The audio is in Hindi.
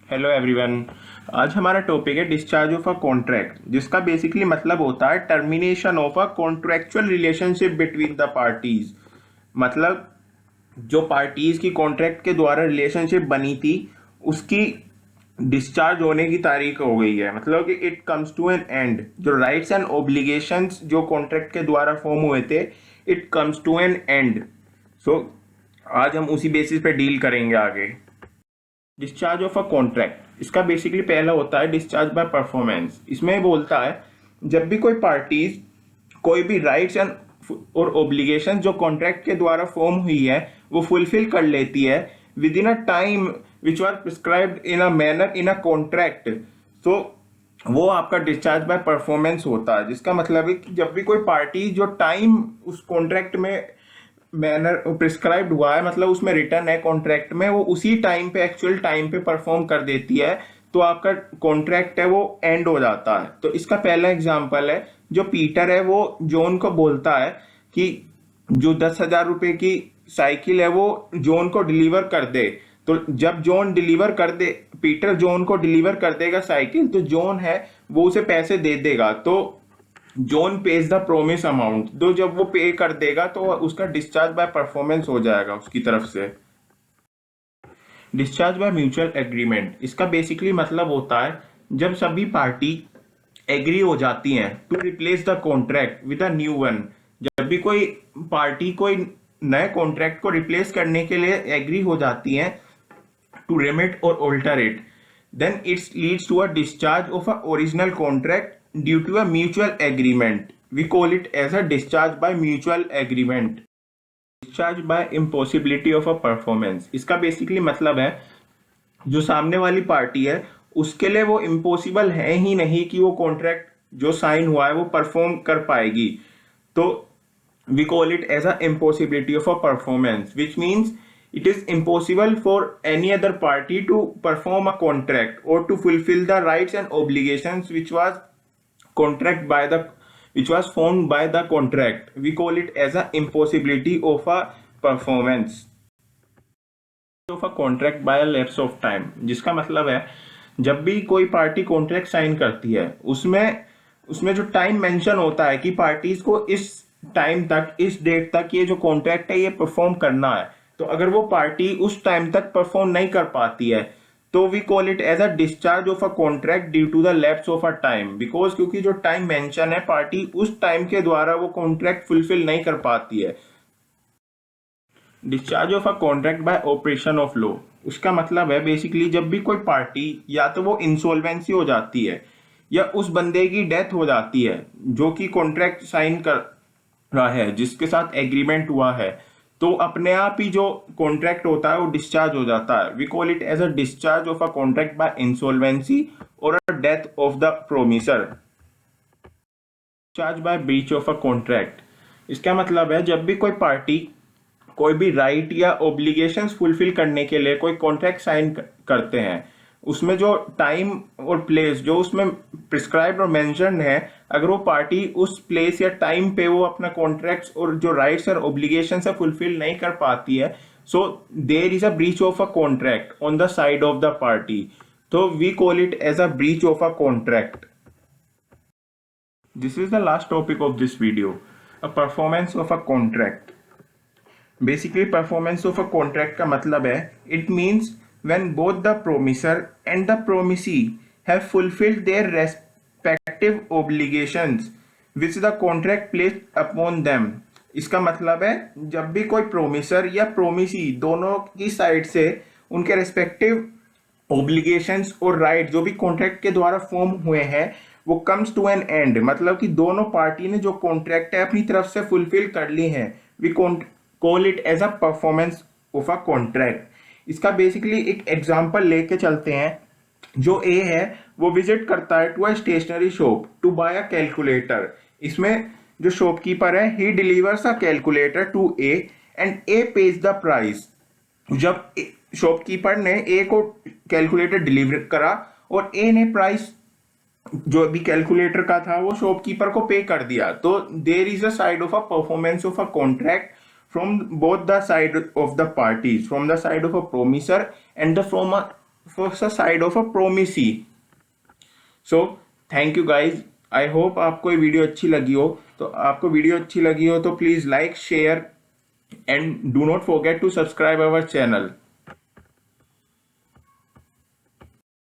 Hello everyone. आज हमारा टॉपिक है डिस्चार्ज ऑफ अ कॉन्ट्रैक्ट, जिसका बेसिकली मतलब होता है termination of a contractual relationship between the parties. मतलब जो पार्टीज की कॉन्ट्रैक्ट के द्वारा रिलेशनशिप बनी थी उसकी डिस्चार्ज होने की तारीख हो गई है, मतलब कि it comes to an end. जो राइट्स एंड ओब्लिगेशंस जो कॉन्ट्रैक्ट के द्वारा फॉर्म हुए थे, it comes to an end. So आज हम उसी बेसिस पे डील करेंगे आगे। डिस्चार्ज ऑफ अ कॉन्ट्रैक्ट, इसका बेसिकली पहला होता है डिस्चार्ज बाय परफॉर्मेंस। इसमें बोलता है जब भी कोई पार्टीज कोई भी राइट्स एंड और ओब्लिगेशन जो कॉन्ट्रैक्ट के द्वारा फॉर्म हुई है वो फुलफिल कर लेती है within a time which are prescribed in a manner in a contract, तो वो आपका डिस्चार्ज बाय परफॉर्मेंस होता है। जिसका मतलब है कि जब भी कोई पार्टी जो टाइम उस कॉन्ट्रैक्ट में मैनर प्रिस्क्राइब्ड हुआ है, मतलब उसमें रिटर्न है कॉन्ट्रैक्ट में, वो उसी टाइम पे एक्चुअल टाइम पे परफॉर्म कर देती है, तो आपका कॉन्ट्रैक्ट है वो एंड हो जाता है। तो इसका पहला एग्जांपल है, जो पीटर है वो जॉन को बोलता है कि जो 10,000 रुपए की साइकिल है वो जॉन को डिलीवर कर दे। तो जब जॉन डिलीवर कर दे, पीटर जॉन को डिलीवर कर देगा साइकिल, तो जॉन है वो उसे पैसे दे देगा। तो John page the promise amount, तो जब वो पे कर देगा तो उसका डिस्चार्ज बाय परफॉर्मेंस हो जाएगा उसकी तरफ से। डिस्चार्ज बाय म्यूचुअल एग्रीमेंट, इसका बेसिकली मतलब होता है जब सभी पार्टी एग्री हो जाती हैं to replace the contract with a new one. जब भी कोई पार्टी कोई नए कॉन्ट्रैक्ट को रिप्लेस करने के लिए एग्री हो जाती हैं टू रेमिट और alter it, then it leads to a discharge of a original contract due to a mutual agreement. We call it as a discharge by mutual agreement. Discharge by impossibility of a performance, इसका बेसिकली मतलब है जो सामने वाली पार्टी है उसके लिए वो इम्पॉसिबल है ही नहीं कि वो कॉन्ट्रैक्ट जो साइन हुआ है वो परफॉर्म कर पाएगी। तो we call it as a impossibility of a performance, which means it is impossible for any other party to perform a contract or to fulfill the rights and obligations which was formed by the contract. We call it as a impossibility of a performance of a contract by a lapse of time, जिसका मतलब है जब भी कोई पार्टी कॉन्ट्रैक्ट साइन करती है उसमें उसमें जो टाइम मेंशन होता है कि पार्टीज को इस टाइम तक, इस डेट तक ये जो कॉन्ट्रैक्ट है ये परफॉर्म करना है, तो अगर वो पार्टी उस टाइम तक परफॉर्म नहीं कर पाती है तो we call it as a discharge of a contract due to the lapse of a time. Because क्योंकि जो टाइम मेंशन है पार्टी उस टाइम के द्वारा वो कॉन्ट्रैक्ट फुलफिल नहीं कर पाती है। Discharge of a contract by operation of law, उसका मतलब है बेसिकली जब भी कोई पार्टी या तो वो इंसॉल्वेंसी हो जाती है या उस बंदे की डेथ हो जाती है जो कि कॉन्ट्रैक्ट साइन कर रहा है, जिसके साथ एग्रीमेंट हुआ है, तो अपने आप ही जो कॉन्ट्रैक्ट होता है वो डिस्चार्ज हो जाता है। We call it as a discharge of a contract by insolvency और a death of the promisor. Discharge by breach of a contract, इसका मतलब है जब भी कोई पार्टी कोई भी राइट या ओब्लिगेशंस फुलफिल करने के लिए कोई कॉन्ट्रैक्ट साइन करते हैं, उसमें जो टाइम और प्लेस जो उसमें प्रिस्क्राइब्ड और मेंशन्ड है, अगर वो पार्टी उस प्लेस या टाइम पे वो अपना कॉन्ट्रैक्ट्स और जो राइट्स और ओब्लिगेशंस है फुलफिल नहीं कर पाती है, so there is a breach of a contract on the side of the party. तो we call it as a breach of a contract. This is the last topic of this video, a performance of a contract. Basically performance of a contract का मतलब है it means when both the promisor and the promisee have fulfilled their respective obligations which the contract placed upon them. इसका मतलब है जब भी कोई प्रोमिसर या प्रोमिसी दोनों की साइड से उनके रेस्पेक्टिव ओब्लिगेशंस और राइट जो भी कॉन्ट्रैक्ट के द्वारा फॉर्म हुए हैं वो कम्स टू एन एंड, मतलब कि दोनों पार्टी ने जो कॉन्ट्रैक्ट है अपनी तरफ से फुलफिल कर ली है, we call it as a performance of a contract. इसका बेसिकली एक एग्जांपल लेके चलते हैं। जो ए है वो विजिट करता है to a stationery shop to buy a calculator. इसमें जो शॉपकीपर है he delivers a calculator to A and A pays the price. जब शॉपकीपर ने ए को कैलकुलेटर डिलीवर करा और ए ने प्राइस जो भी कैलकुलेटर का था वो शॉपकीपर को पे कर दिया, तो there is a side of a performance of a contract from both the side of the parties, from the side of a promisor and the first side of a promisee. So thank you guys, I hope आपको ये वीडियो अच्छी लगी हो। तो आपको वीडियो अच्छी लगी हो तो please like, share and do not forget to subscribe our channel.